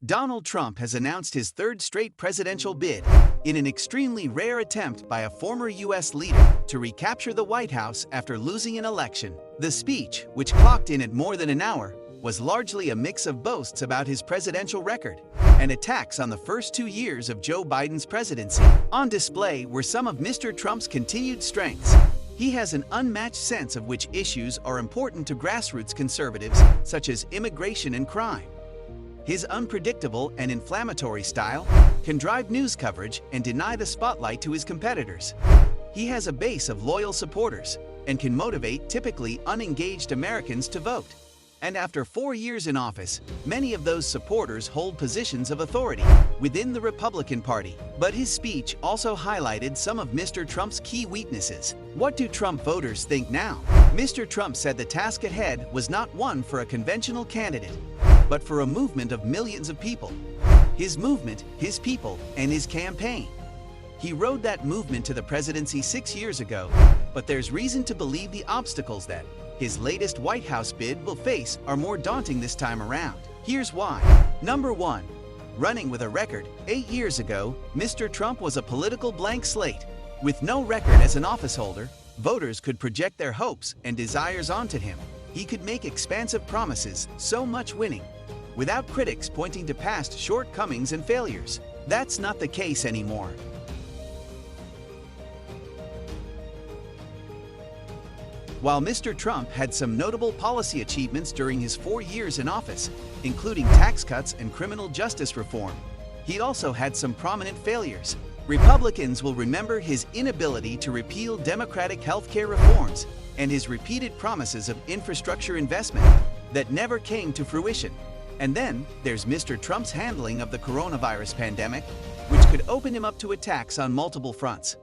Donald Trump has announced his third straight presidential bid in an extremely rare attempt by a former U.S. leader to recapture the White House after losing an election. The speech, which clocked in at more than an hour, was largely a mix of boasts about his presidential record and attacks on the first 2 years of Joe Biden's presidency. On display were some of Mr. Trump's continued strengths. He has an unmatched sense of which issues are important to grassroots conservatives, such as immigration and crime. His unpredictable and inflammatory style can drive news coverage and deny the spotlight to his competitors. He has a base of loyal supporters and can motivate typically unengaged Americans to vote. And after 4 years in office, many of those supporters hold positions of authority within the Republican Party. But his speech also highlighted some of Mr. Trump's key weaknesses. What do Trump voters think now? Mr. Trump said the task ahead was not one for a conventional candidate, but for a movement of millions of people. His movement, his people, and his campaign. He rode that movement to the presidency 6 years ago, but there's reason to believe the obstacles that his latest White House bid will face are more daunting this time around. Here's why. Number 1. Running with a record. 8 years ago, Mr. Trump was a political blank slate. With no record as an officeholder, voters could project their hopes and desires onto him. He could make expansive promises, so much winning, without critics pointing to past shortcomings and failures. That's not the case anymore. While Mr. Trump had some notable policy achievements during his 4 years in office, including tax cuts and criminal justice reform, he also had some prominent failures. Republicans will remember his inability to repeal Democratic healthcare reforms and his repeated promises of infrastructure investment that never came to fruition. And then there's Mr. Trump's handling of the coronavirus pandemic, which could open him up to attacks on multiple fronts.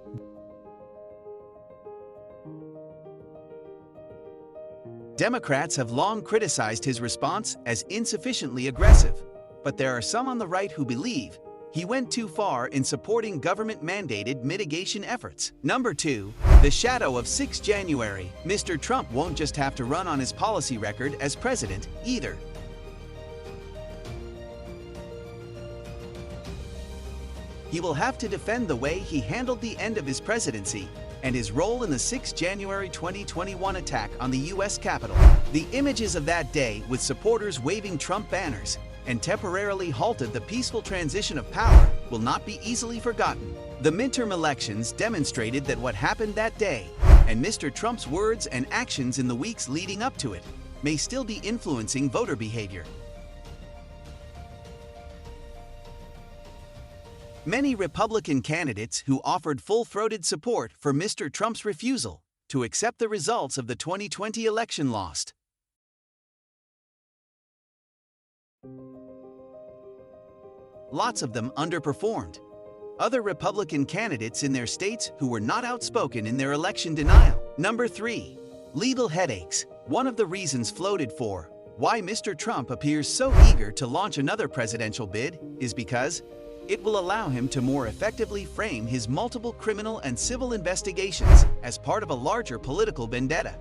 Democrats have long criticized his response as insufficiently aggressive, but there are some on the right who believe he went too far in supporting government-mandated mitigation efforts. Number 2. The shadow of 6 January. Mr. Trump won't just have to run on his policy record as president either. He will have to defend the way he handled the end of his presidency and his role in the 6 January 2021 attack on the U.S. Capitol. The images of that day with supporters waving Trump banners and temporarily halted the peaceful transition of power will not be easily forgotten. The midterm elections demonstrated that what happened that day, and Mr. Trump's words and actions in the weeks leading up to it, may still be influencing voter behavior. Many Republican candidates who offered full-throated support for Mr. Trump's refusal to accept the results of the 2020 election lost. Lots of them underperformed. Other Republican candidates in their states who were not outspoken in their election denial. Number 3. Legal headaches. One of the reasons floated for why Mr. Trump appears so eager to launch another presidential bid is because it will allow him to more effectively frame his multiple criminal and civil investigations as part of a larger political vendetta.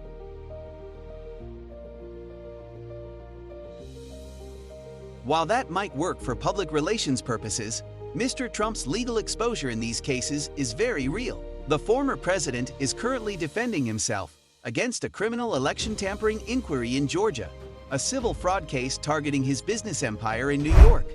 While that might work for public relations purposes, Mr. Trump's legal exposure in these cases is very real. The former president is currently defending himself against a criminal election tampering inquiry in Georgia, a civil fraud case targeting his business empire in New York,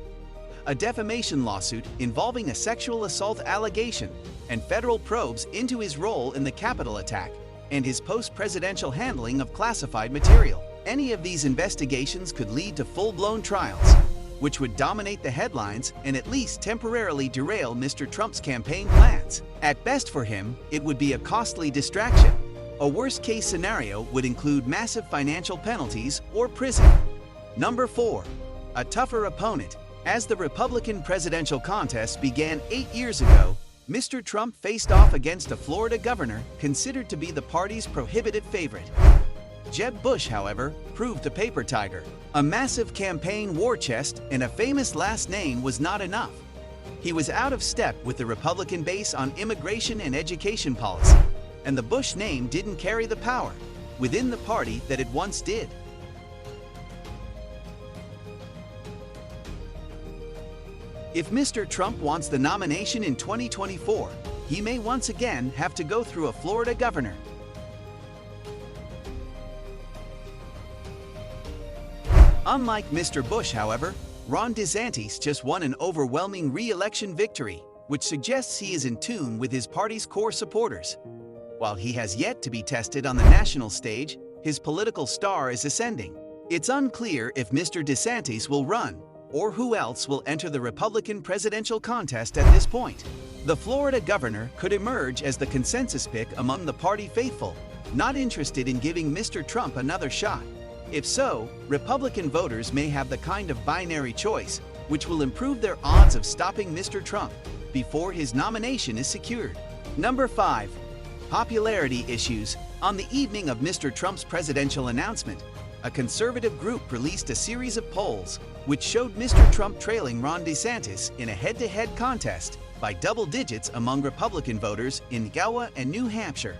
a defamation lawsuit involving a sexual assault allegation, and federal probes into his role in the Capitol attack and his post-presidential handling of classified material. Any of these investigations could lead to full-blown trials, which would dominate the headlines and at least temporarily derail Mr. Trump's campaign plans. At best for him, it would be a costly distraction. A worst-case scenario would include massive financial penalties or prison. Number 4. A tougher opponent. As the Republican presidential contest began 8 years ago, Mr. Trump faced off against a Florida governor considered to be the party's prohibitive favorite. Jeb Bush, however, proved a paper tiger. A massive campaign war chest and a famous last name was not enough. He was out of step with the Republican base on immigration and education policy, and the Bush name didn't carry the power within the party that it once did. If Mr. Trump wants the nomination in 2024, he may once again have to go through a Florida governor. Unlike Mr. Bush, however, Ron DeSantis just won an overwhelming re-election victory, which suggests he is in tune with his party's core supporters. While he has yet to be tested on the national stage, his political star is ascending. It's unclear if Mr. DeSantis will run, or who else will enter the Republican presidential contest at this point. The Florida governor could emerge as the consensus pick among the party faithful, not interested in giving Mr. Trump another shot. If so, Republican voters may have the kind of binary choice, which will improve their odds of stopping Mr. Trump before his nomination is secured. Number 5. Popularity issues. On the evening of Mr. Trump's presidential announcement, a conservative group released a series of polls which showed Mr. Trump trailing Ron DeSantis in a head-to-head contest by double digits among Republican voters in Iowa and New Hampshire.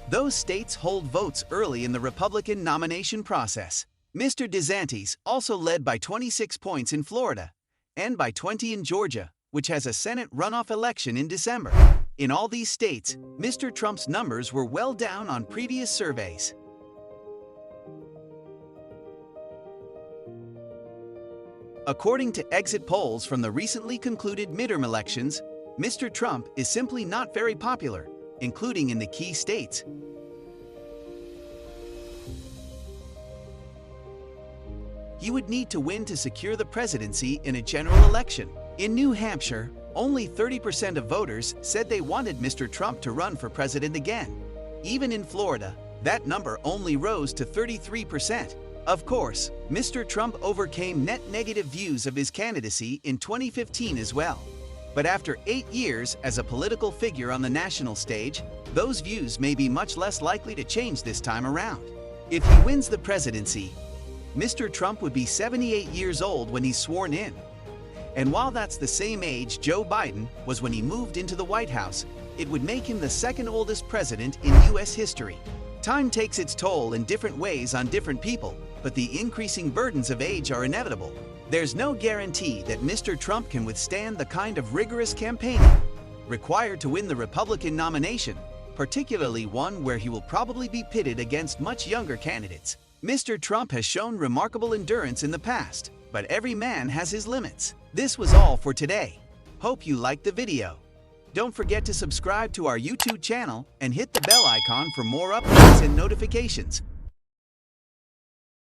Those states hold votes early in the Republican nomination process. Mr. DeSantis also led by 26 points in Florida and by 20 in Georgia, which has a Senate runoff election in December. In all these states, Mr. Trump's numbers were well down on previous surveys. According to exit polls from the recently concluded midterm elections, Mr. Trump is simply not very popular, including in the key states. He would need to win to secure the presidency in a general election. In New Hampshire, only 30% of voters said they wanted Mr. Trump to run for president again. Even in Florida, that number only rose to 33%. Of course, Mr. Trump overcame net negative views of his candidacy in 2015 as well. But after 8 years as a political figure on the national stage, those views may be much less likely to change this time around. If he wins the presidency, Mr. Trump would be 78 years old when he's sworn in. And while that's the same age Joe Biden was when he moved into the White House, it would make him the second oldest president in U.S. history. Time takes its toll in different ways on different people, but the increasing burdens of age are inevitable. There's no guarantee that Mr. Trump can withstand the kind of rigorous campaigning required to win the Republican nomination, particularly one where he will probably be pitted against much younger candidates. Mr. Trump has shown remarkable endurance in the past, but every man has his limits. This was all for today. Hope you liked the video. Don't forget to subscribe to our YouTube channel and hit the bell icon for more updates and notifications.